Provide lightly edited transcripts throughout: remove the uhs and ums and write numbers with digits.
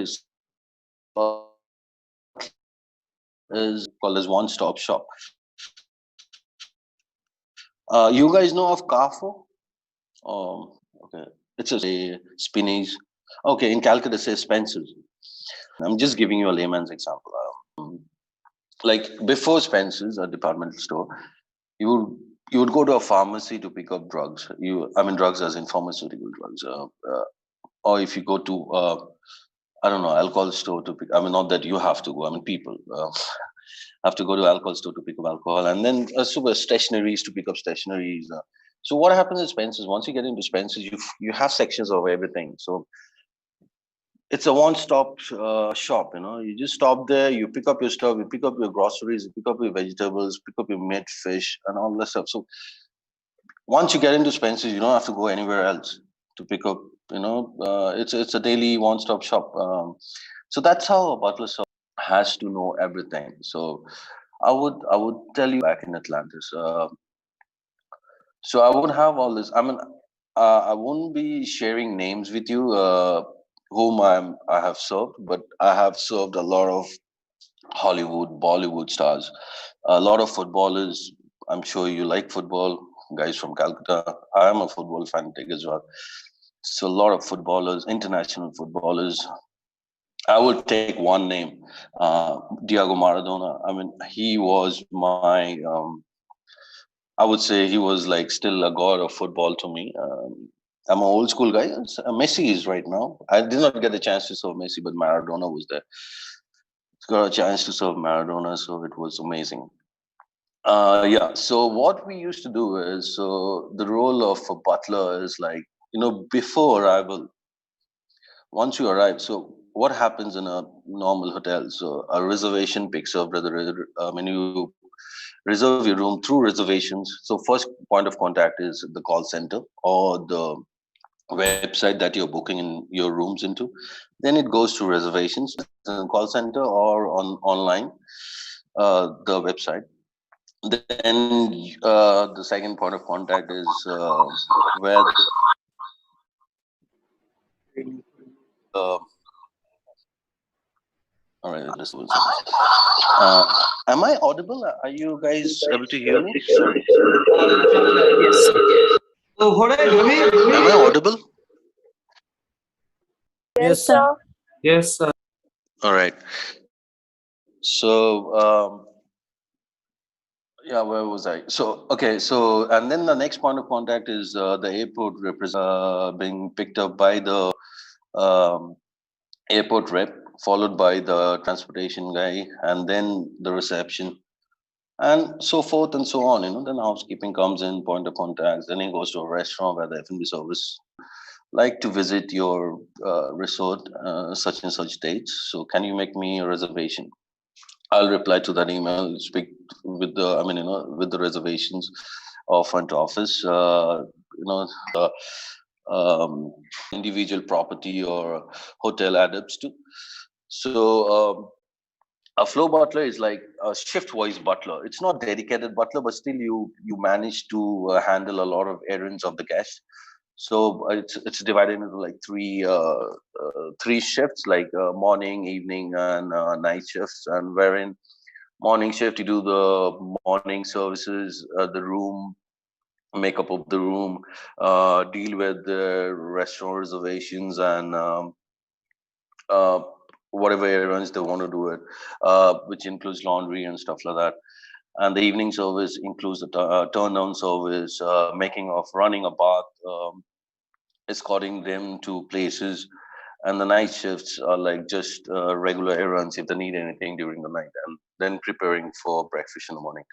is called as one-stop shop. You guys know of Carrefour? Okay, it's a Spinneys. Okay, in Calcutta, it says Spencer's. I'm just giving you a layman's example. Like before Spencer's, a departmental store, you would you would go to a pharmacy to pick up drugs. I mean drugs as in pharmaceutical drugs. Or if you go to I don't know, alcohol store to pick. I mean, not that you have to go. I mean, people have to go to alcohol store to pick up alcohol, and then super stationaries to pick up stationaries. So what happens at Spencer's? Once you get into Spencer's, you have sections of everything. So it's a one-stop shop. You just stop there, you pick up your stuff, you pick up your groceries, you pick up your vegetables, pick up your meat, fish, and all that stuff. So once you get into Spencer's, you don't have to go anywhere else to pick up. It's a daily one-stop shop. So that's how a butler has to know everything. So I would tell you back in Atlantis. So I would have all this. I mean, I won't be sharing names with you whom I have served, but I have served a lot of Hollywood, Bollywood stars, a lot of footballers. I'm sure you like football, guys from Calcutta. I am a football fanatic as well. So a lot of footballers, international footballers. I would take one name, Diego Maradona. I mean, he was my. I would say he was like still a god of football to me. I'm an old school guy. Messi is right now. I did not get a chance to serve Messi, but Maradona was there. Got a chance to serve Maradona, so it was amazing. Yeah. So what we used to do is, so the role of a butler is like, before arrival, once you arrive, so what happens in a normal hotel? So a reservation picks up, when you reserve your room through reservations. So first point of contact is the call center or the website that you're booking in your rooms into. Then it goes to reservations in the call center or on online, the website. Then the second point of contact is where the all right, this will. Am I audible? Are you guys able to hear me? Sorry. Yes. Am I audible? Yes, sir. Yes, sir. All right. So, yeah, where was I? So, okay. So, and then the next point of contact is the airport being picked up by the um, airport rep, followed by the transportation guy, and then the reception, and so forth and so on. Then housekeeping comes in, point of contacts. Then he goes to a restaurant where the F&B service like to visit your resort such and such dates. So can you make me a reservation? I'll reply to that email, speak with with the reservations of front office, the individual property or hotel adapts to. So a flow butler is like a shift wise butler. It's not dedicated butler, but still you manage to handle a lot of errands of the guest. So it's divided into like three shifts, like morning, evening, and night shifts. And wherein morning shift you do the morning services, the room makeup of the room, deal with the restaurant reservations and uh, whatever errands they want to do it, which includes laundry and stuff like that. And the evening service includes the turn down service, making of running a bath, escorting them to places. And the night shifts are like just regular errands if they need anything during the night, and then preparing for breakfast in the morning.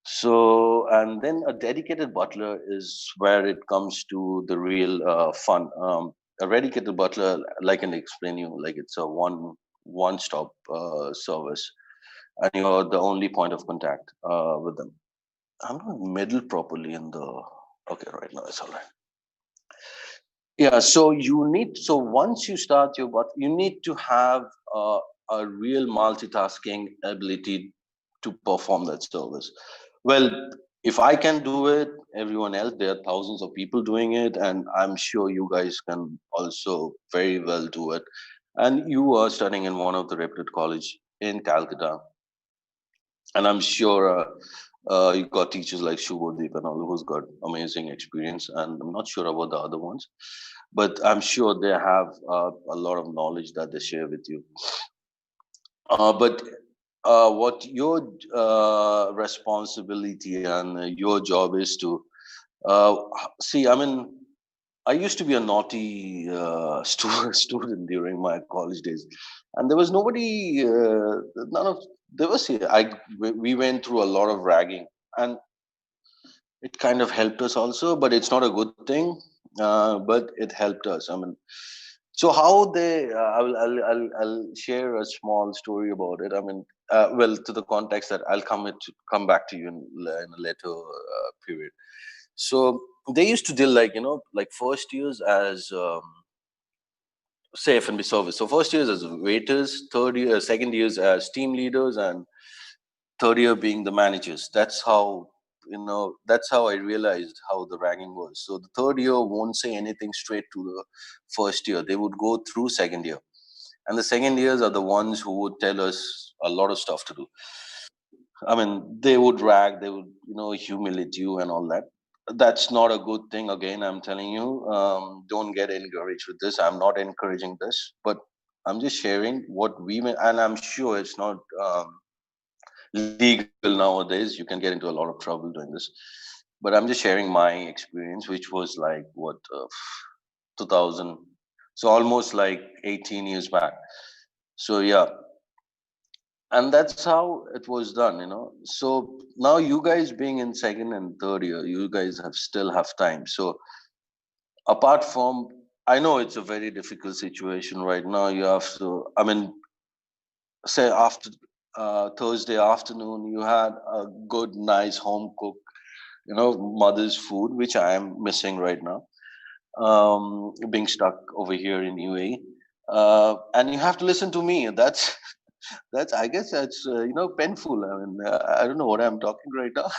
So, and then a dedicated butler is where it comes to the real fun. A dedicated butler, like I can explain you, like it's a one stop service, and you're the only point of contact with them. I'm not middle properly in the. Okay, right now it's all right. Yeah, so so once you start your but you need to have a real multitasking ability to perform that service. Well, if I can do it, everyone else, there are thousands of people doing it, and I'm sure you guys can also very well do it. and you are studying in one of the reputed college in Calcutta, and I'm sure you got teachers like Shubhodeep and all who's got amazing experience, and I'm not sure about the other ones, but I'm sure they have a lot of knowledge that they share with you. But what your responsibility and your job is to uh, see. I mean, I used to be a naughty student during my college days, and there was nobody. None of there was. We went through a lot of ragging, and it kind of helped us also. But it's not a good thing. But it helped us. I mean, so how they? I'll share a small story about it. I mean, well, to the context that I'll come back to you in a later period. So they used to deal like like first years as say F&B service. So first years as waiters, third year, second years as team leaders, and third year being the managers. That's how That's how I realized how the ragging was. So the third year won't say anything straight to the first year. They would go through second year, and the second years are the ones who would tell us a lot of stuff to do. I mean, they would rag, they would, humiliate you and all that. That's not a good thing. Again, I'm telling you, don't get encouraged with this. I'm not encouraging this, but I'm just sharing what and I'm sure it's not legal nowadays. You can get into a lot of trouble doing this, but I'm just sharing my experience, which was like what 2000, so almost like 18 years back. So yeah, and that's how it was done. So now you guys being in second and third year, you guys have still have time. So apart from, I know it's a very difficult situation right now. You have to, I mean, say after Thursday afternoon, you had a good nice home cooked mother's food, which I am missing right now, being stuck over here in UAE. And you have to listen to me. That's I guess that's painful. I mean, I don't know what I'm talking right now,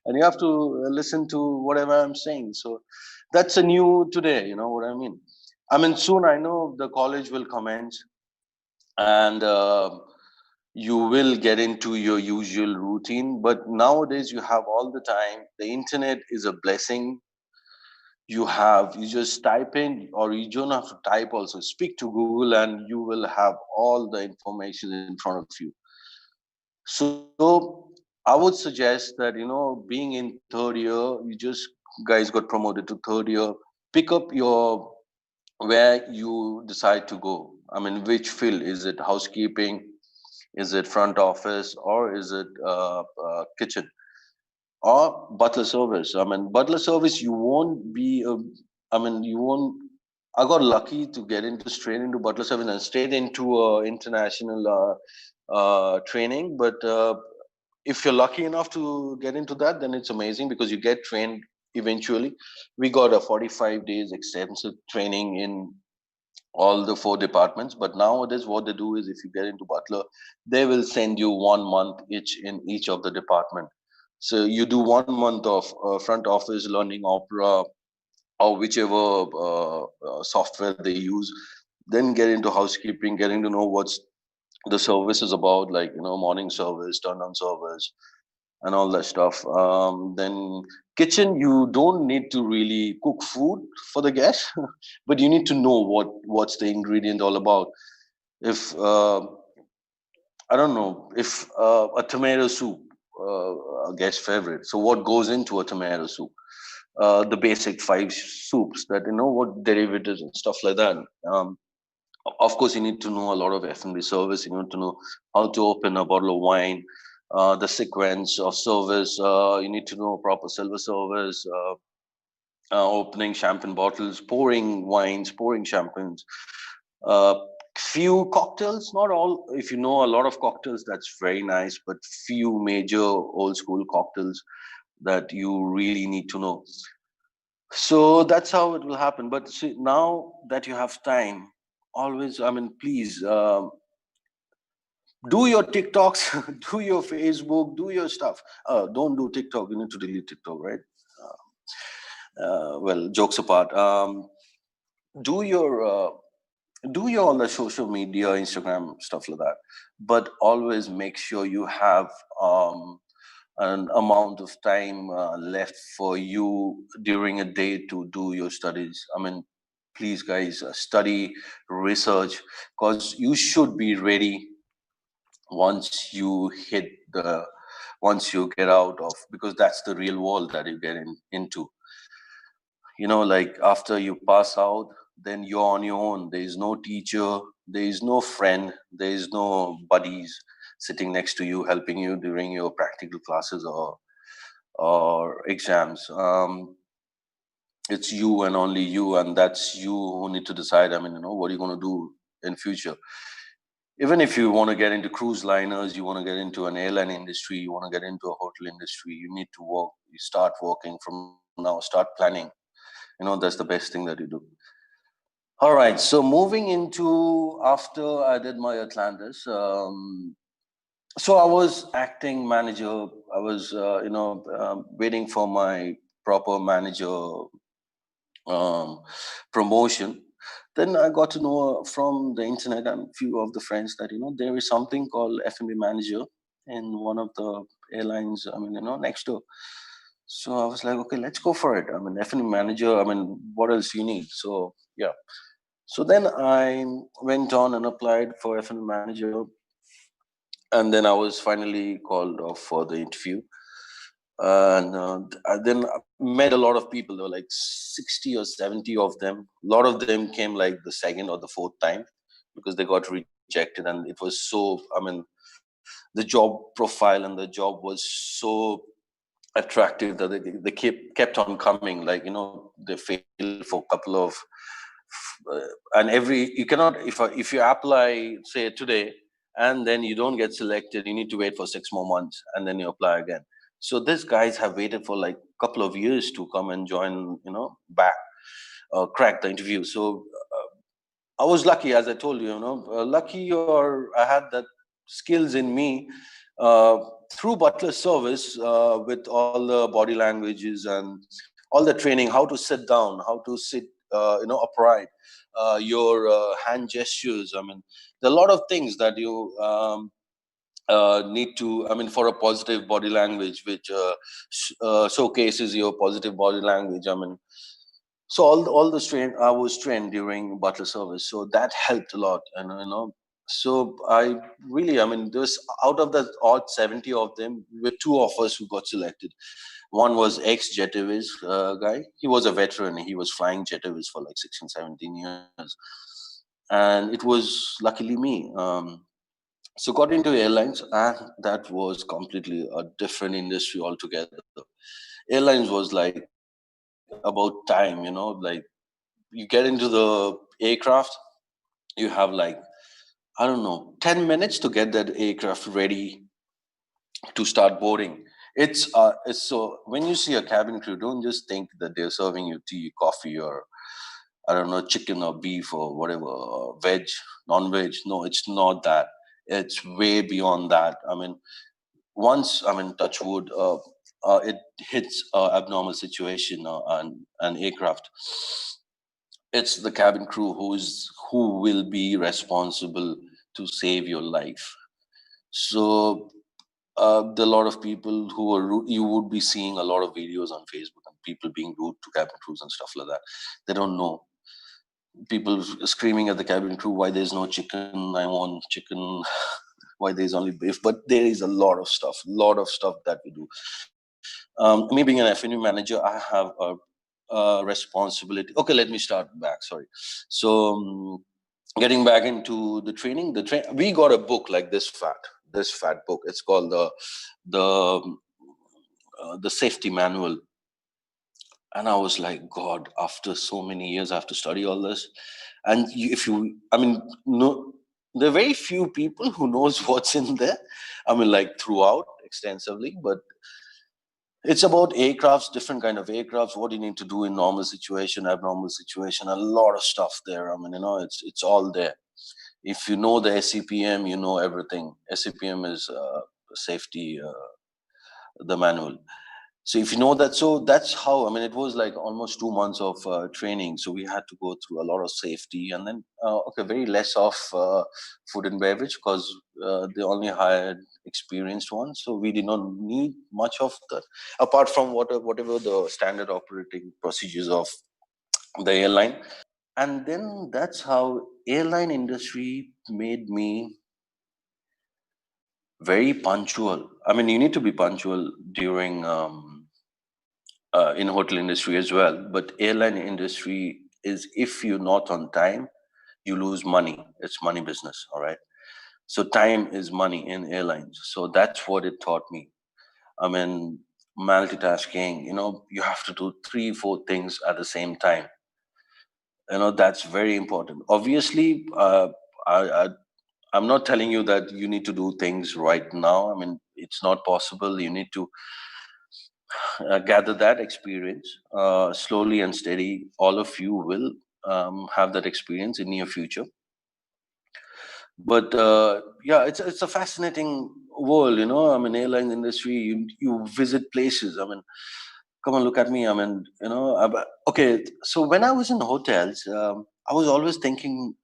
and you have to listen to whatever I'm saying. So that's a new today. You know what I mean? I mean, soon I know the college will commence, and you will get into your usual routine. But nowadays, you have all the time. The internet is a blessing. You just type in, or you don't have to type. Also, speak to Google, and you will have all the information in front of you. So I would suggest that, being in third year, you just guys got promoted to third year, pick up your where you decide to go. I mean, which field is it? Housekeeping? Is it front office, or is it kitchen, or butler service? I mean, butler service, you won't be. I mean, you won't. I got lucky to get into straight into butler service and straight into international training, but if you're lucky enough to get into that, then it's amazing because you get trained eventually. We got a 45 days extensive training in all the four departments. But nowadays, what they do is, if you get into butler, they will send you 1 month each in each of the department. So you do 1 month of front office, learning opera or whichever software they use, then get into housekeeping, getting to know what's the service is about, like morning service, turn on service, and all that stuff. Then kitchen, you don't need to really cook food for the guests, but you need to know what's the ingredient all about. If I don't know if a tomato soup, a guest favorite. So what goes into a tomato soup? The basic five soups, that what derivatives and stuff like that. Of course, you need to know a lot of F&B service. You need to know how to open a bottle of wine, the sequence of service. You need to know proper silver service, opening champagne bottles, pouring wines, pouring champagnes. Uh, few cocktails, not all. If you know a lot of cocktails, that's very nice, but few major old school cocktails that you really need to know. So that's how it will happen. But see, now that you have time, always, I mean, please do your TikToks, do your Facebook, do your stuff. Don't do TikTok. You need to delete TikTok, right? Well, jokes apart. Do your do your all the social media, Instagram stuff like that, but always make sure you have an amount of time left for you during a day to do your studies. I mean, please, guys, study, research, because you should be ready once you hit the once you get out of, because that's the real world that you get into. Like after you pass out, then you're on your own. There is no teacher, there is no friend, there is no buddies sitting next to you helping you during your practical classes or exams. It's you and only you, and that's you who need to decide. I mean, what are you going to do in future? Even if you want to get into cruise liners, you want to get into an airline industry, you want to get into a hotel industry, you need to work. You start working from now, start planning. That's the best thing that you do. All right, so moving into after I did my Atlantis, so I was acting manager. I was, waiting for my proper manager um, promotion. Then I got to know from the internet and few of the friends that there is something called F&B manager in one of the airlines. I mean, next door. So I was like, okay, let's go for it. I mean, F&B manager. I mean, what else you need? So yeah. So then I went on and applied for F&B manager, and then I was finally called off for the interview. And I then met a lot of people. There were like 60 or 70 of them. A lot of them came like the second or the fourth time because they got rejected, and it was so. I mean, the job profile and the job was so attractive that they kept on coming. Like they failed for a couple of and you cannot, if you apply say today and then you don't get selected, you need to wait for 6 more months and then you apply again. So these guys have waited for like a couple of years to come and join, back, crack the interview. So I was lucky, as I told you, lucky, or I had that skills in me uh, through butler service, with all the body languages and all the training, how to sit down, how to sit, upright, your hand gestures. I mean, there are a lot of things that you need to. I mean, for a positive body language, which showcases your positive body language. I mean, so all the train I was trained during butler service, so that helped a lot. And so I really, I mean, there's out of the odd 70 of them, with two of us who got selected. One was ex Jet Airways guy. He was a veteran. He was flying Jet Airways for like 16, 17 years, and it was luckily me. So got into airlines, and that was completely a different industry altogether. Airlines was like about time, like you get into the aircraft, you have like, I don't know, 10 minutes to get that aircraft ready to start boarding. It's so when you see a cabin crew, don't just think that they're serving you tea, coffee, or I don't know, chicken or beef or whatever, or veg, non-veg. No, it's not that. It's way beyond that. I mean, once, I mean, touch wood, it hits abnormal situation on an aircraft, it's the cabin crew who will be responsible to save your life. So there are a lot of people who are rude. You would be seeing a lot of videos on Facebook and people being rude to cabin crews and stuff like that. They don't know. People screaming at the cabin crew, why there's no chicken, I want chicken, why there's only beef. But there is a lot of stuff that we do. Me being an F&U manager, I have a responsibility. Okay, let me start back. Sorry. So getting back into the training, we got a book like this fat book. It's called the safety manual. And I was like, God, after so many years, I have to study all this. And if you, I mean, no, there are very few people who knows what's in there. I mean, like throughout extensively, but it's about aircrafts, different kind of aircrafts, what you need to do in normal situation, abnormal situation, a lot of stuff there. I mean, it's all there. If you know the SCPM, you know everything. SCPM is safety, the manual. So if you know that, so that's how, I mean, it was like almost 2 months of training. So we had to go through a lot of safety, and then, okay, very less of food and beverage, because they only hired experienced ones. So we did not need much of that, apart from whatever the standard operating procedures of the airline. And then that's how airline industry made me very punctual. I mean, you need to be punctual during in hotel industry as well, but airline industry is, if you're not on time, you lose money. It's money business, all right? So time is money in airlines. So that's what it taught me. I mean, multitasking, you have to do 3 4 things at the same time. That's very important. Obviously, I, I I'm not telling you that you need to do things right now. I mean, it's not possible. You need to gather that experience slowly and steady. All of you will have that experience in near future. But yeah, it's a fascinating world. I mean, airline industry. You visit places. I mean, come on, look at me. I mean, okay. So when I was in hotels, I was always thinking,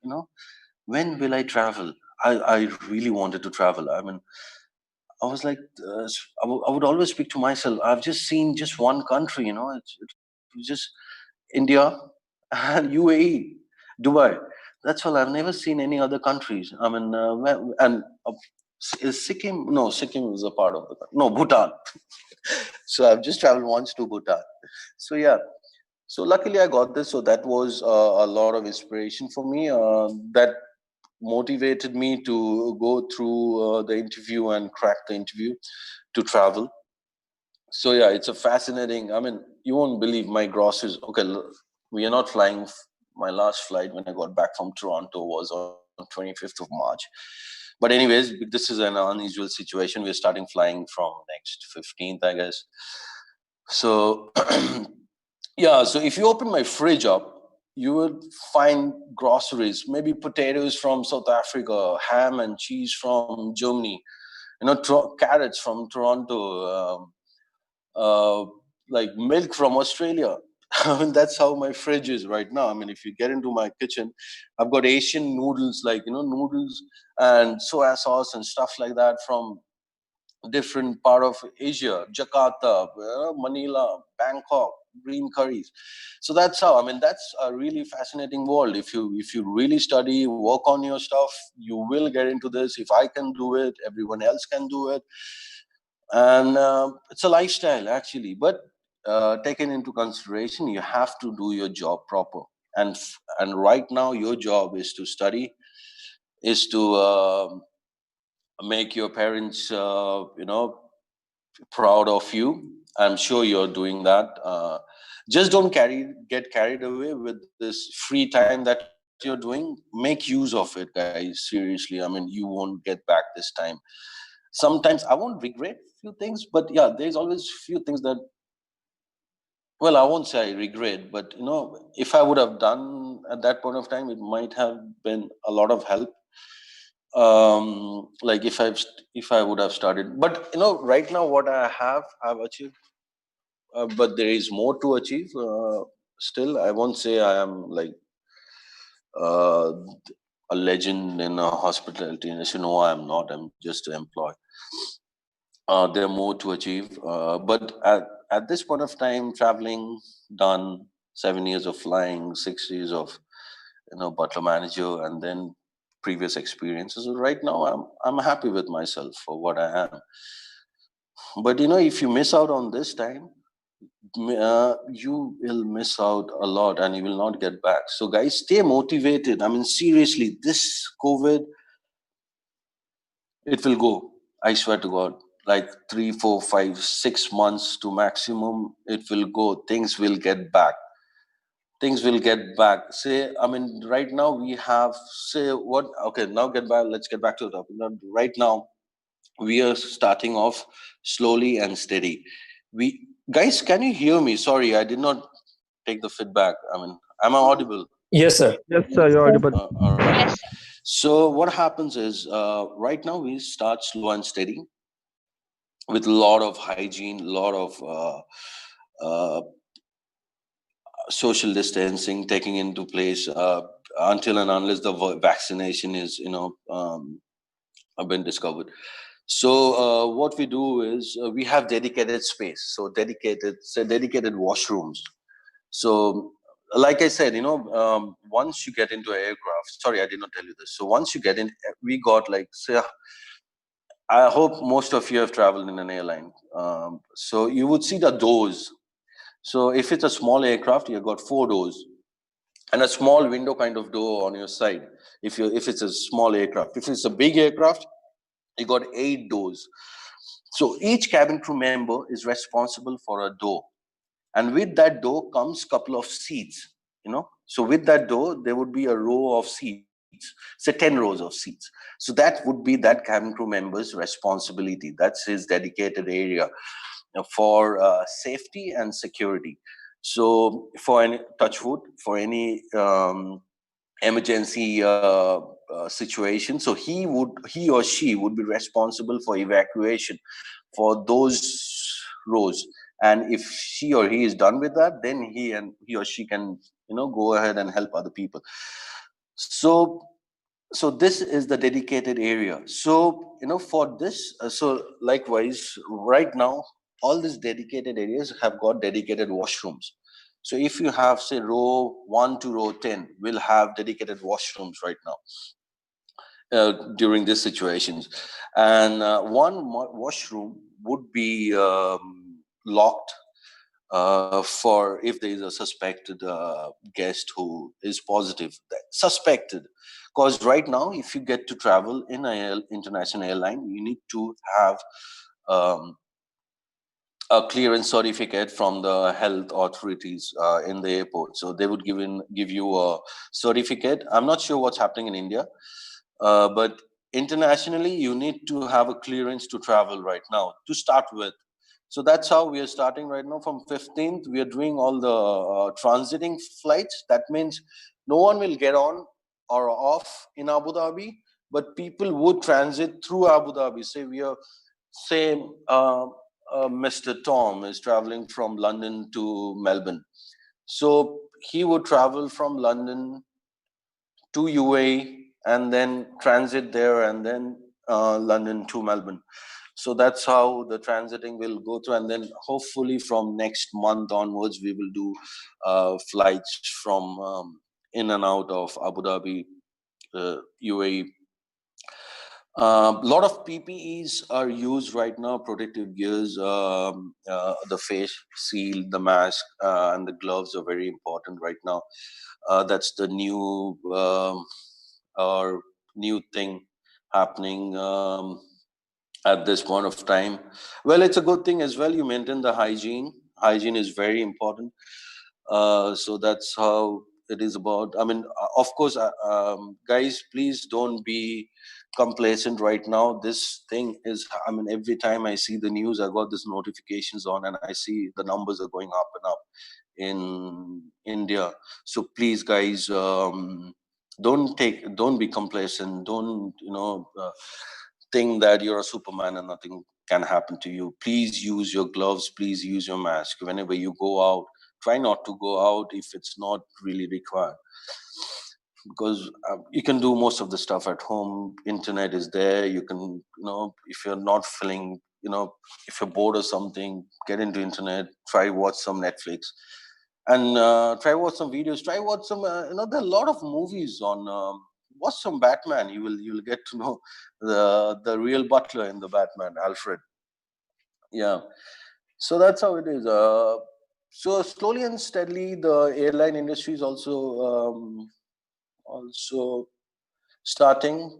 when will I travel? I really wanted to travel. I mean, I was like, I would always speak to myself. I've just seen just one country, it's just India and UAE, Dubai. That's all. I've never seen any other countries. I mean, and is Sikkim? No, Sikkim is a part of the country. No, Bhutan. So I've just traveled once to Bhutan. So yeah. So luckily I got this. So that was a lot of inspiration for me. That motivated me to go through the interview and crack the interview to travel. So yeah, it's a fascinating. I mean, you won't believe my groceries. Okay, we are not flying. My last flight when I got back from Toronto was on 25th of March. But anyways, this is an unusual situation. We're starting flying from next 15th, I guess. So yeah, so if you open my fridge up, you would find groceries, maybe potatoes from South Africa, ham and cheese from Germany, carrots from Toronto, uh, like milk from Australia. I mean, that's how my fridge is right now. I mean, if you get into my kitchen, I've got Asian noodles, like, noodles and soya sauce and stuff like that from different part of Asia, Jakarta, Manila, Bangkok, green curries. So that's how. I mean, that's a really fascinating world. If you really study, work on your stuff, you will get into this. If I can do it, everyone else can do it, and it's a lifestyle actually. But taken into consideration, you have to do your job proper. And right now, your job is to study, is to make your parents, proud of you. I'm sure you're doing that. Just don't get carried away with this free time that you're doing. Make use of it, guys. Seriously, I mean, you won't get back this time. Sometimes I won't regret few things, but yeah, there's always few things that, well, I won't say I regret, but if I would have done at that point of time, it might have been a lot of help. Like if I would have started, but right now what I've achieved, but there is more to achieve. Still, I won't say I am like uh, a legend in hospitality industry. No, I'm not. I'm just an employee. There are more to achieve, but at this point of time, traveling done, 7 years of flying, 6 years of butler manager, and then previous experiences. So right now, I'm happy with myself for what I am. But if you miss out on this time, you will miss out a lot and you will not get back. So guys, stay motivated. I mean, seriously, this COVID, it will go. I swear to God, like 3 4 5 6 months to maximum, it will go. Things will get back. Things will get back. Say, I mean, right now we have, say what, okay, now get back, let's get back to the topic. Now, right now we are starting off slowly and steady. We Guys, can you hear me? Sorry, I did not take the feedback. I mean, am I audible? Yes, sir. Yes, sir, you're audible. All right. So what happens is, right now we start slow and steady. with a lot of hygiene, a lot of uh, social distancing taking into place until and unless the vaccination is, been discovered. So what we do is we have dedicated space, so dedicated washrooms. So like I said, once you get into an aircraft, sorry, I did not tell you this. So once you get in, we got like, say, I hope most of you have traveled in an airline. So you would see the doors. So if it's a small aircraft, you've got four doors and a small window kind of door on your side. If it's a small aircraft, if it's a big aircraft, you got eight doors. So each cabin crew member is responsible for a door, and with that door comes couple of seats. So with that door, there would be a row of seats, say 10 rows of seats. So that would be that cabin crew member's responsibility. That's his dedicated area for safety and security. So for any touch wood, for any emergency situation, so he or she would be responsible for evacuation for those rows. And if she or he is done with that, then he or she can go ahead and help other people. So so this is the dedicated area. So for this, so likewise, right now, all these dedicated areas have got dedicated washrooms. So if you have, say, row 1 to row 10 will have dedicated washrooms right now during these situations. And one washroom would be locked for if there is a suspected guest who is positive. Suspected, because right now, if you get to travel in an international airline, you need to have um, a clearance certificate from the health authorities in the airport. So they would give you a certificate. I'm not sure what's happening in India, but internationally, you need to have a clearance to travel right now to start with. So that's how we are starting right now. From 15th, we are doing all the transiting flights. That means no one will get on or off in Abu Dhabi, but people would transit through Abu Dhabi. Say, Mr. Tom is traveling from London to Melbourne. So he would travel from London to UAE and then transit there, and then London to Melbourne. So that's how the transiting will go through. And then hopefully from next month onwards, we will do flights from in and out of Abu Dhabi, UAE. A lot of PPEs are used right now, protective gears, the face shield, the mask, and the gloves are very important right now. That's the or new thing happening at this point of time. Well, it's a good thing as well. You maintain the hygiene. Hygiene is very important. So that's how it is about. I mean, of course, guys, please don't be complacent right now. This thing is, I mean, every time I see the news, I got these notifications on, and I see the numbers are going up and up in India. So please, guys, don't be complacent. Don't think that you're a Superman and nothing can happen to you. Please use your gloves. Please use your mask whenever you go out. Try not to go out if it's not really required, because you can do most of the stuff at home. Internet is there. You can, if you're not feeling, if you're bored or something, get into internet, try watch some Netflix, and try watch some videos, try watch some, there are a lot of movies on, watch some Batman. You'll get to know the real butler in the Batman, Alfred. Yeah. So that's how it is. So slowly and steadily, the airline industry is also starting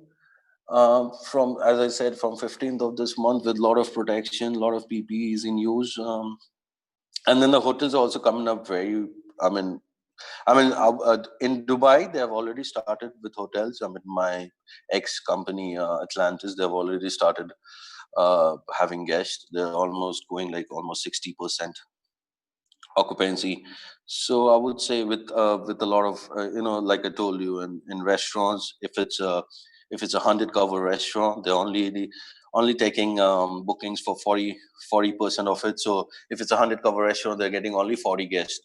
from, as I said, from 15th of this month, with a lot of protection, a lot of PPEs in use. And then the hotels are also coming up very, I mean, in Dubai, they have already started with hotels. I mean, my ex company, Atlantis, they've already started having guests. They're almost going like almost 60% occupancy. So I would say with a lot of like I told you, in restaurants, if it's a 100 cover restaurant, they only taking bookings for 40% of it. So if it's a 100 cover restaurant, they're getting only 40 guests.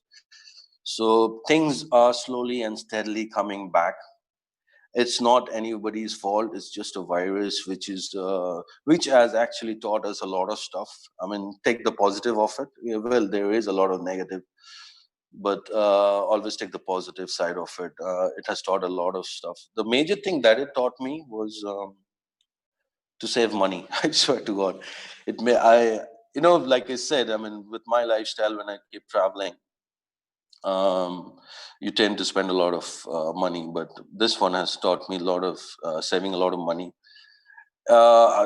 So things are slowly and steadily coming back. It's not anybody's fault. It's just a virus which has actually taught us a lot of stuff. I mean, take the positive of it. Yeah, well, there is a lot of negative, but always take the positive side of it. It has taught a lot of stuff. The major thing that it taught me was to save money. I swear to God, it may I like I said, I mean, with my lifestyle, when I keep traveling, um, you tend to spend a lot of money. But this one has taught me a lot of saving a lot of money.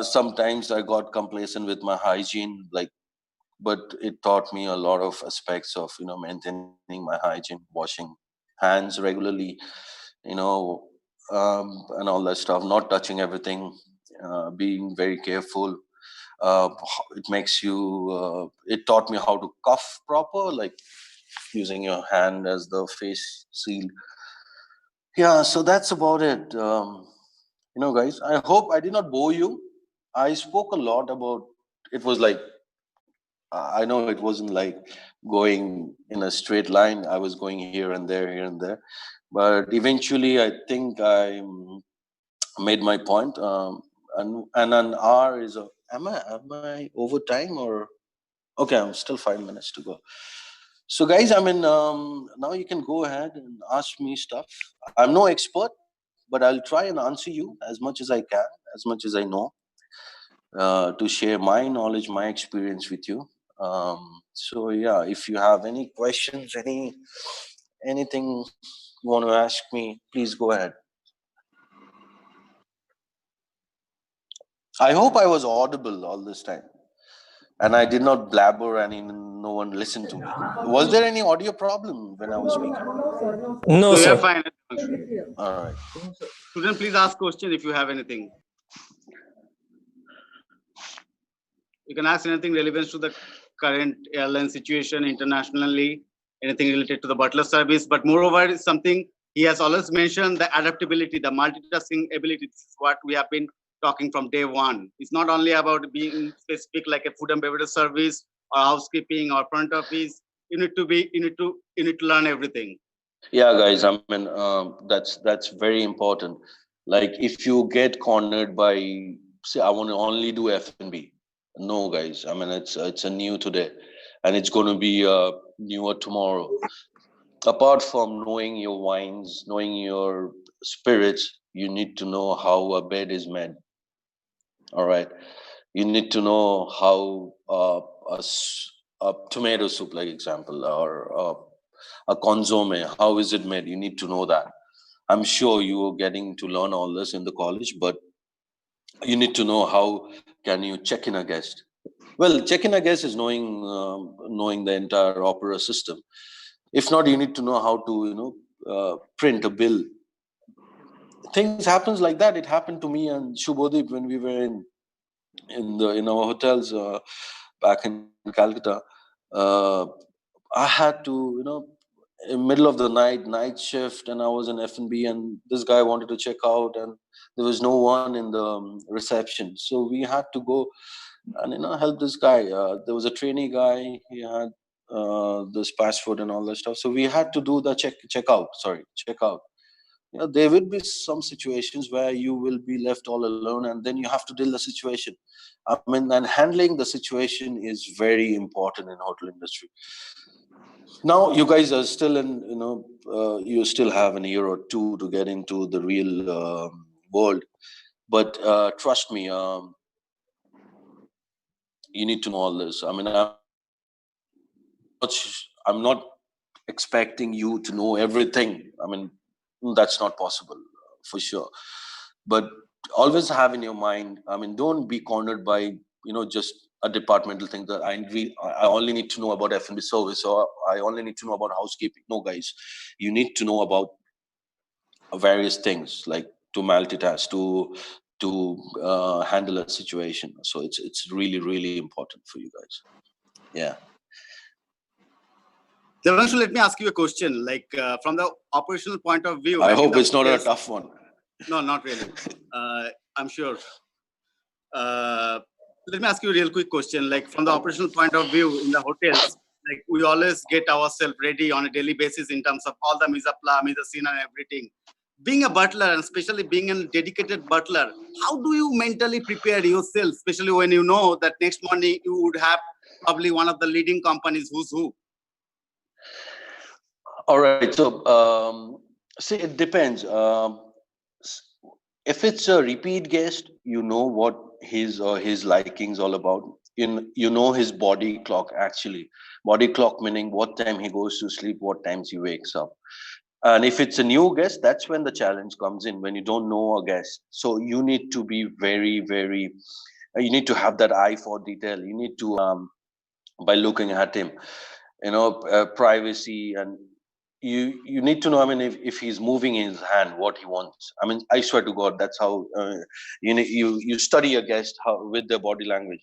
Sometimes I got complacent with my hygiene, like, but it taught me a lot of aspects of maintaining my hygiene, washing hands regularly, you know, and all that stuff. Not touching everything, being very careful. It makes you. It taught me how to cough proper, like using your hand as the face seal. Yeah, so that's about it. Guys, I hope I did not bore you. I spoke a lot about. It was like I know it wasn't like going in a straight line. I was going here and there, but eventually, I think I made my point. And an hour is a. Am I over time or okay? I'm still 5 minutes to go. So, guys, I mean, now you can go ahead and ask me stuff. I'm no expert, but I'll try and answer you as much as I can, as much as I know, to share my knowledge, my experience with you. So, yeah, if you have any questions, anything you want to ask me, please go ahead. I hope I was audible all this time, and I did not blabber, and even no one listened to me. Was there any audio problem when I was speaking? No, So you're sir. fine. All right. Student, please ask question if you have anything. You can ask anything relevant to the current airline situation internationally, anything related to the butler service. But moreover, is something he has always mentioned: the adaptability, the multitasking ability. This is what we have been talking from day one. It's not only about being specific like a food and beverage service or housekeeping or front office. You need to learn everything. Yeah, guys. I mean, that's very important. Like, if you get cornered by, say, I want to only do F&B. No, guys. I mean, it's a new today, and it's going to be newer tomorrow. Apart from knowing your wines, knowing your spirits, you need to know how a bed is made. All right. You need to know how a tomato soup, like example, or a consomme, how is it made? You need to know that. I'm sure you are getting to learn all this in the college, but you need to know how can you check in a guest. Well, check in a guest is knowing the entire opera system. If not, you need to know how to print a bill. Things happens like that. It happened to me and Shubhodip when we were in our hotels back in Calcutta. Uh, I had to, in middle of the night shift, and I was in F&B, and this guy wanted to check out, and there was no one in the reception, so we had to go and help this guy. There was a trainee guy. He had this passport and all that stuff, so we had to do the check out. There will be some situations where you will be left all alone, and then you have to deal the situation. I mean, and handling the situation is very important in hotel industry. Now you guys are still in, you still have an year or two to get into the real world, but trust me, you need to know all this. I mean, I'm not expecting you to know everything. I mean, that's not possible, for sure. But always have in your mind, I mean, don't be cornered by just a departmental thing that I only need to know about F&B service, or I only need to know about housekeeping. No, guys, you need to know about various things, like to multitask, to handle a situation. So it's really, really important for you guys. Yeah. Debangshu, let me ask you a question. Like from the operational point of view, I like hope it's not a tough one. No, not really. I'm sure. Let me ask you a real quick question. Like from the operational point of view in the hotels, like we always get ourselves ready on a daily basis in terms of all the mise a place, mise a scene and everything. Being a butler, and especially being a dedicated butler, how do you mentally prepare yourself, especially when you know that next morning you would have probably one of the leading companies who's who? All right. So, see, it depends. If it's a repeat guest, you know what his or his likings all about. You know his body clock actually. Body clock meaning what time he goes to sleep, what times he wakes up. And if it's a new guest, that's when the challenge comes in, when you don't know a guest. So you need to be very, very, you need to have that eye for detail. You need to, by looking at him, privacy, and you need to know, I mean, if he's moving his hand, what he wants. I mean, I swear to God, that's how you study a guest with their body language.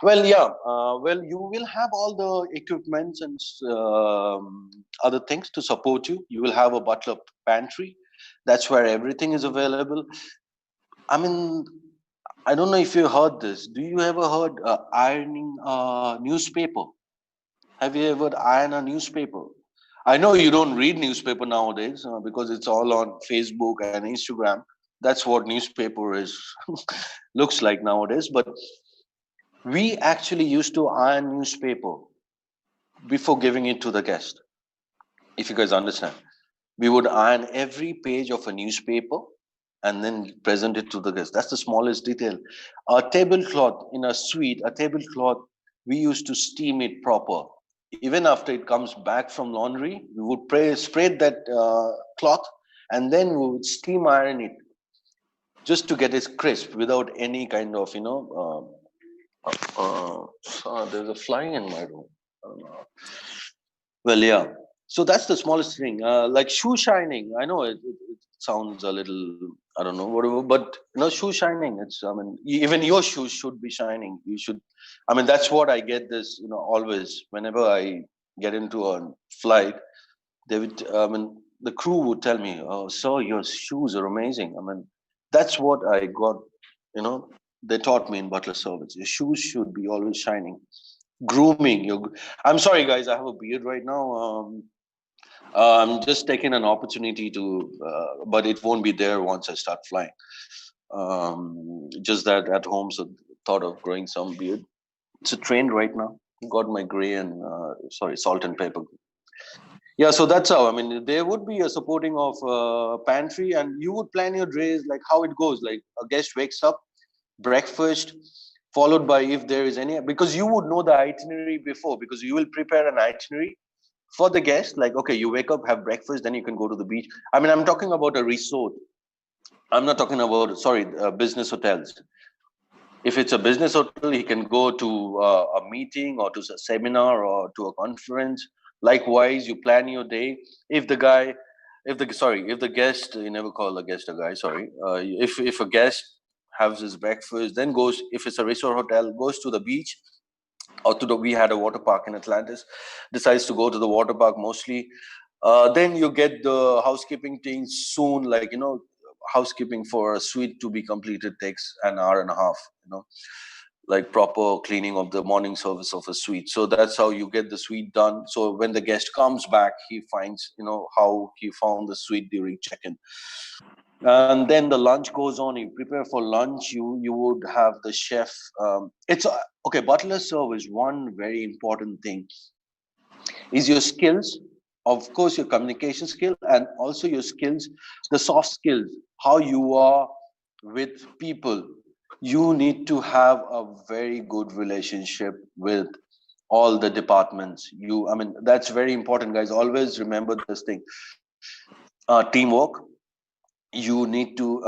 Well, yeah, well, you will have all the equipments and other things to support you. You will have a butler pantry. That's where everything is available. I mean, I don't know if you heard this. Do you ever heard ironing newspaper? Have you ever ironed a newspaper? I know you don't read newspaper nowadays because it's all on Facebook and Instagram. That's what newspaper is looks like nowadays. But we actually used to iron newspaper before giving it to the guest. If you guys understand, we would iron every page of a newspaper and then present it to the guest. That's the smallest detail. A tablecloth in a suite, a tablecloth, we used to steam it proper. Even after it comes back from laundry, we would spray that cloth and then we would steam iron it just to get it crisp without any kind of, there's a fly in my room. I don't know. Well, yeah. So that's the smallest thing. Like shoe shining. I know it sounds a little, I don't know, whatever, but shoe shining. It's, I mean, even your shoes should be shining. You should, I mean, that's what I get this, always whenever I get into a flight, they would, I mean, the crew would tell me, "Oh, sir, your shoes are amazing." I mean, that's what I got, they taught me in butler service. Your shoes should be always shining. Grooming. I'm sorry, guys, I have a beard right now. I'm just taking an opportunity to, but it won't be there once I start flying. Just that at home, so thought of growing some beard. It's a trend right now. Got my gray and salt and pepper. Yeah, so that's how. I mean, there would be a supporting of pantry, and you would plan your days like how it goes. Like a guest wakes up, breakfast, followed by if there is any, because you would know the itinerary before, because you will prepare an itinerary for the guest. Like, okay, you wake up, have breakfast, then you can go to the beach. I mean, I'm talking about a resort. I'm not talking about, business hotels. If it's a business hotel, he can go to a meeting or to a seminar or to a conference. Likewise, you plan your day. If the guest, you never call a guest a guy, sorry. If a guest has his breakfast, then goes, if it's a resort hotel, goes to the beach or we had a water park in Atlantis, decides to go to the water park mostly. Then you get the housekeeping things soon, like, housekeeping for a suite to be completed takes an hour and a half, like proper cleaning of the morning service of a suite. So that's how you get the suite done. So when the guest comes back, he finds, how he found the suite during check-in. And then the lunch goes on. You prepare for lunch. You would have the chef. It's okay. Butler service. One very important thing is your skills. Of course, your communication skill and also your skills, the soft skills, how you are with people. You need to have a very good relationship with all the departments. I mean, that's very important, guys. Always remember this thing. Teamwork. You need to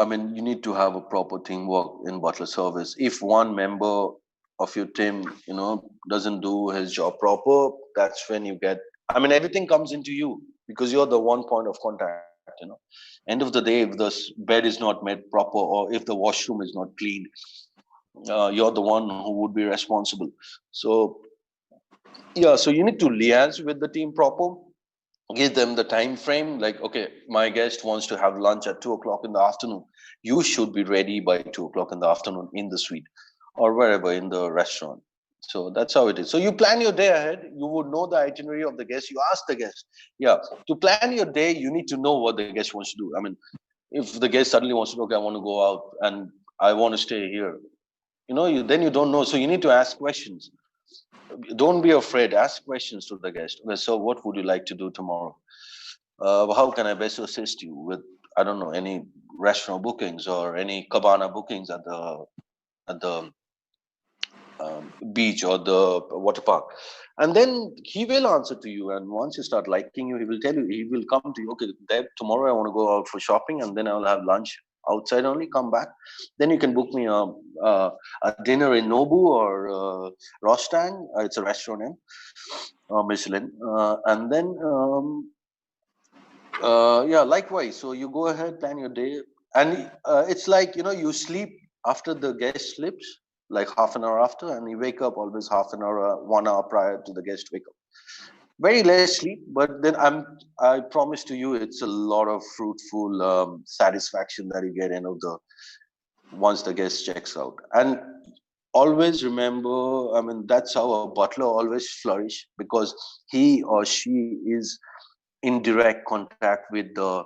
have a proper teamwork in butler service. If one member of your team, doesn't do his job proper, that's when you get, I mean, everything comes into you because you're the one point of contact. End of the day, if the bed is not made proper or if the washroom is not cleaned, you're the one who would be responsible. So yeah, so you need to liaise with the team proper. Give them the time frame, like, okay, my guest wants to have lunch at 2 o'clock in the afternoon. You should be ready by 2 o'clock in the afternoon in the suite. or wherever in the restaurant. So that's how it is. So you plan your day ahead. You would know the itinerary of the guest. You ask the guest. Yeah. To plan your day, you need to know what the guest wants to do. I mean, if the guest suddenly wants to, okay, I want to go out and I want to stay here, then you don't know. So you need to ask questions. Don't be afraid. Ask questions to the guest. Okay, so what would you like to do tomorrow? How can I best assist you with, I don't know, any restaurant bookings or any cabana bookings at the beach or the water park? And then he will answer to you. And once you start liking you, he will tell you. He will come to you. Okay, Deb, tomorrow I want to go out for shopping, and then I will have lunch outside only. Come back. Then you can book me a dinner in Nobu or Rostang. It's a restaurant name, Michelin. And then yeah, likewise. So you go ahead, plan your day, and it's like you sleep after the guest sleeps, like half an hour after, and you wake up always half an hour, 1 hour prior to the guest wake up. Very less sleep, but then I promise to you, it's a lot of fruitful satisfaction that you get once the guest checks out. And always remember, I mean, that's how a butler always flourish, because he or she is in direct contact with the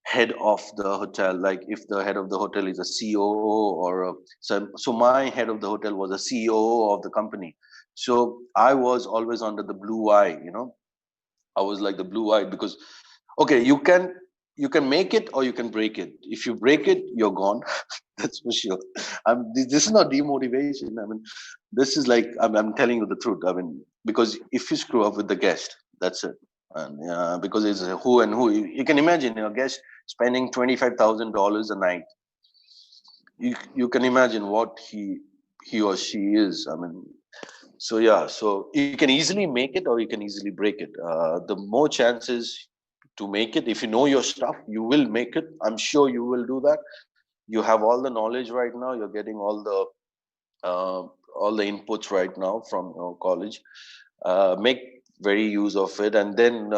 head of the hotel. Like if the head of the hotel is a COO so my head of the hotel was a COO of the company. So I was always under the blue eye, I was like the blue eye, because okay, you can make it or you can break it. If you break it, you're gone. That's for sure. This is not demotivation. I mean, this is like I'm telling you the truth. I mean, because if you screw up with the guest, that's it. And because it's a who and who. You can imagine your guest spending $25,000 a night. You can imagine what he or she is. I mean, so yeah, so you can easily make it or you can easily break it. The more chances to make it, if you know your stuff, you will make it. I'm sure you will do that. You have all the knowledge right now. You're getting all the inputs right now from college. Make very use of it, and then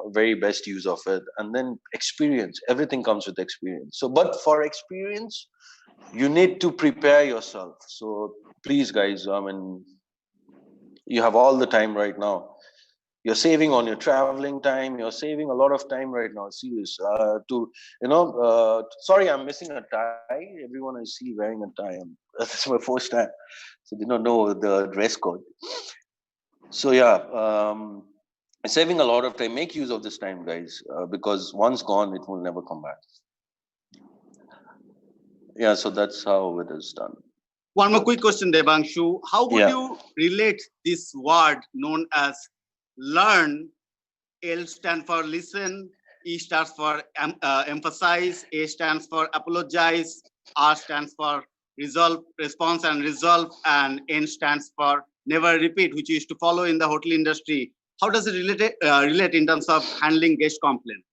very best use of it, and then experience. Everything comes with experience. So, but for experience, you need to prepare yourself. So please, guys, I mean, you have all the time right now. You're saving on your traveling time. You're saving a lot of time right now. Serious. Sorry, I'm missing a tie. Everyone I see wearing a tie. That's my first time, so they don't know the dress code. So yeah, saving a lot of time. Make use of this time, guys, because once gone, it will never come back. Yeah, so that's how it is done. One more quick question, Debangshu. How would you relate this word known as learn? L stands for listen, E stands for emphasize, A stands for apologize, R stands for resolve, response and resolve, and N stands for never repeat, which used to follow in the hotel industry. How does it relate in terms of handling guest complaint?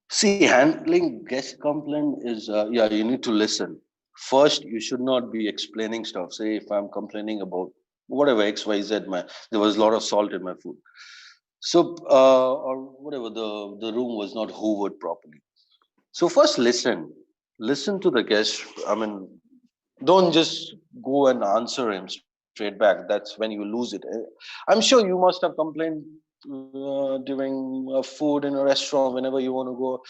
See, handling guest complaint is, you need to listen. First, you should not be explaining stuff. Say, if I'm complaining about whatever XYZ, there was a lot of salt in my food. So, or whatever, the room was not hoovered properly. So first, listen to the guest. I mean, don't just go and answer him straight back. That's when you lose it. I'm sure you must have complained during food in a restaurant whenever you want to go.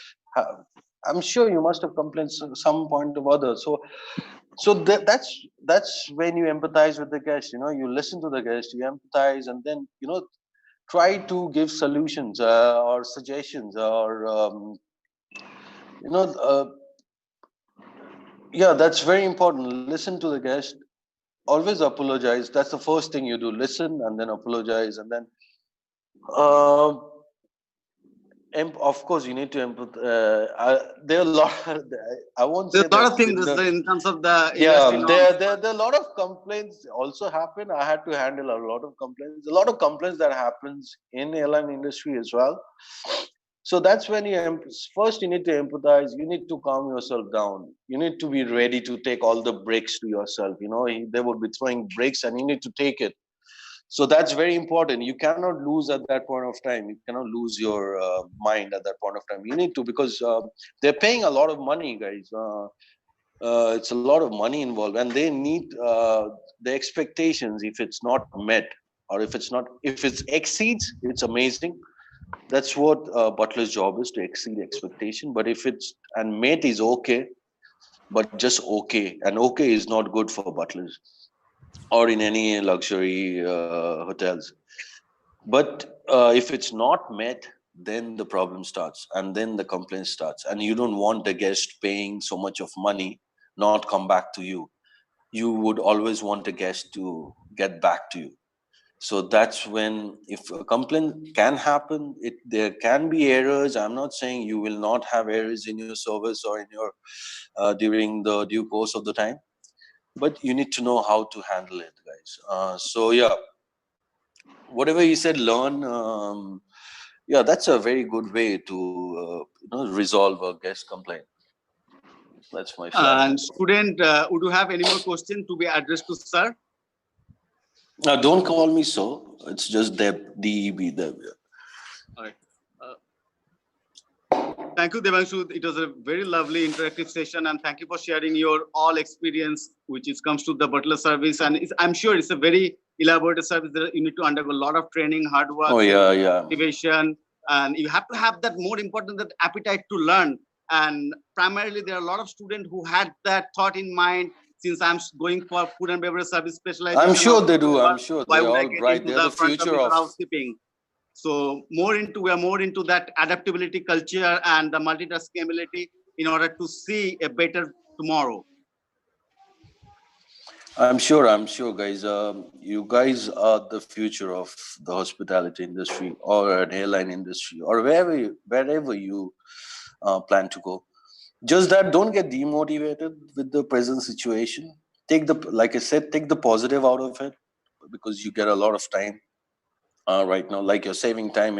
I'm sure you must have complained some point or other. So that's when you empathize with the guest. You listen to the guest, you empathize, and then try to give solutions or suggestions or yeah, that's very important. Listen to the guest. Always apologize. That's the first thing you do. Listen and then apologize, and then uh, of course you need to there are a lot. I won't say there's a lot of that things in terms of the there are a lot of complaints also happen. I had to handle a lot of complaints. A lot of complaints that happens in airline industry as well. So that's when first you need to empathize. You need to calm yourself down. You need to be ready to take all the breaks to yourself. They would be throwing breaks and you need to take it. So that's very important. You cannot lose at that point of time. You cannot lose your mind at that point of time. You need to, because they're paying a lot of money, guys. it's a lot of money involved, and they need the expectations. If it's not met, or if it exceeds, it's amazing. That's what butler's job is, to exceed expectation. But if it's and mate is okay, but just okay, and okay is not good for butlers or in any luxury hotels. But if it's not met, then the problem starts, and then the complaint starts, and you don't want the guest paying so much of money not come back to you. You would always want the guest to get back to you. So that's when, if a complaint can happen, there can be errors. I'm not saying you will not have errors in your service or in your during the due course of the time, but you need to know how to handle it, guys. So yeah, whatever you said, learn. Yeah, that's a very good way to resolve a guest complaint. That's my flag. And student, would you have any more question to be addressed to sir? Now, don't call me so. It's just Deb, DEB, Deb. All right. Thank you, Debangshu. It was a very lovely interactive session, and thank you for sharing your all experience, which is comes to the butler service. And I'm sure it's a very elaborate service that you need to undergo a lot of training, hard work, motivation, and you have to have that, more important, that appetite to learn. And primarily, there are a lot of students who had that thought in mind. Since I'm going for food and beverage service specialization, I'm sure they do. I'm sure why they're would I all get bright. into They're the the front future office of housekeeping? So we are more into that adaptability culture and the multitasking ability in order to see a better tomorrow. I'm sure, guys. You guys are the future of the hospitality industry or an airline industry or wherever you plan to go. Just that, don't get demotivated with the present situation. Like I said, take the positive out of it, because you get a lot of time right now. Like you're saving time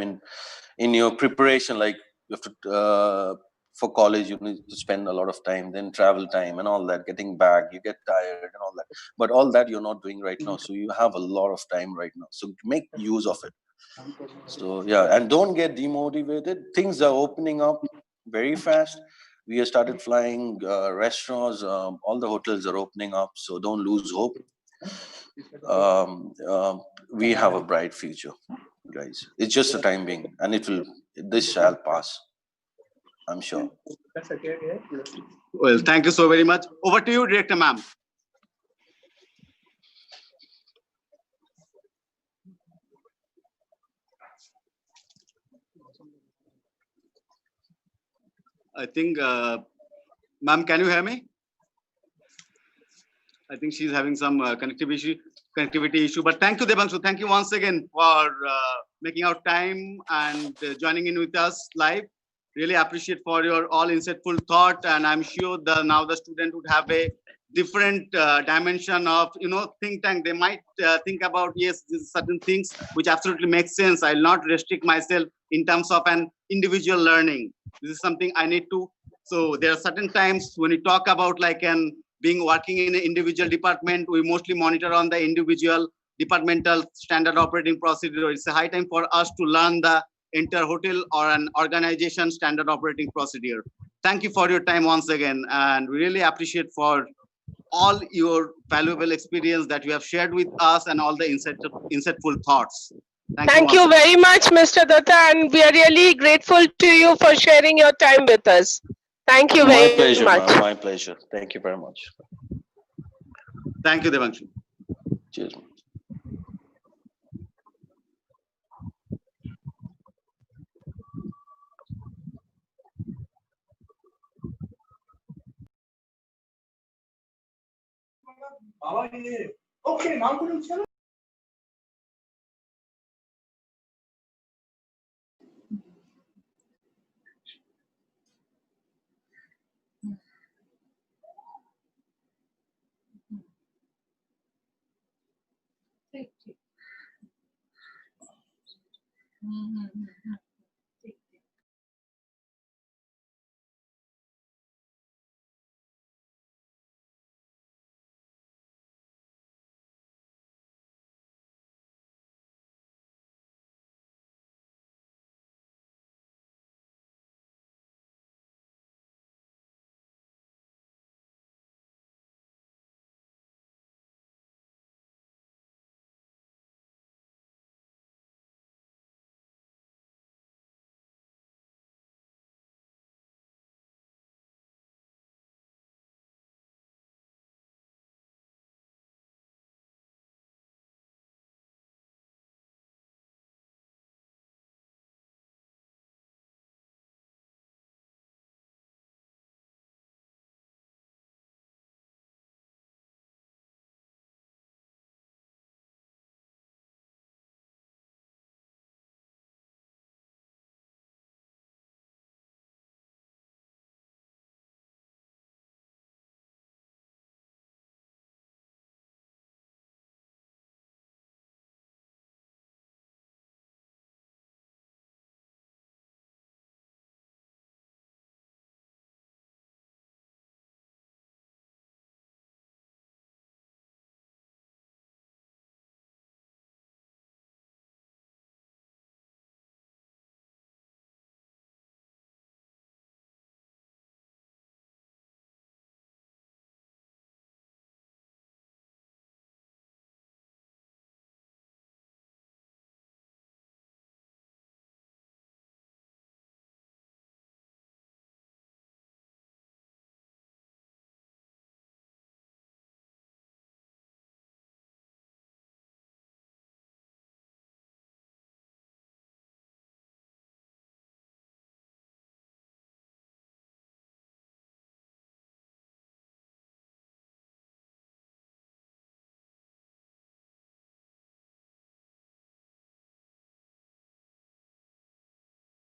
in your preparation. Like you have to for college, you need to spend a lot of time, then travel time and all that, getting back, you get tired and all that. But all that you're not doing right now, so you have a lot of time right now, so make use of it. So yeah, and don't get demotivated. Things are opening up very fast. We have started flying, restaurants, all the hotels are opening up, so don't lose hope. We have a bright future, guys. It's just a time being, and this shall pass, I'm sure. Well, thank you so very much. Over to you, Director Ma'am. I think, ma'am, can you hear me? I think she's having some connectivity issue. But thank you, Debangshu. Thank you once again for making out time and joining in with us live. Really appreciate for your all insightful thought. And I'm sure now the student would have a different dimension of, think tank. They might think about, yes, these certain things which absolutely make sense. I'll not restrict myself in terms of an individual learning. This is something I need to. So there are certain times when we talk about working in an individual department, we mostly monitor on the individual departmental standard operating procedure. It's a high time for us to learn the entire hotel or an organization standard operating procedure. Thank you for your time once again, and we really appreciate for all your valuable experience that you have shared with us and all the insightful thoughts. Thank you very much, Mr. Dutta, and we are really grateful to you for sharing your time with us. Thank you very much. My pleasure. Thank you very much. Thank you, Debangshu. Cheers. Okay, now ठीक ठीक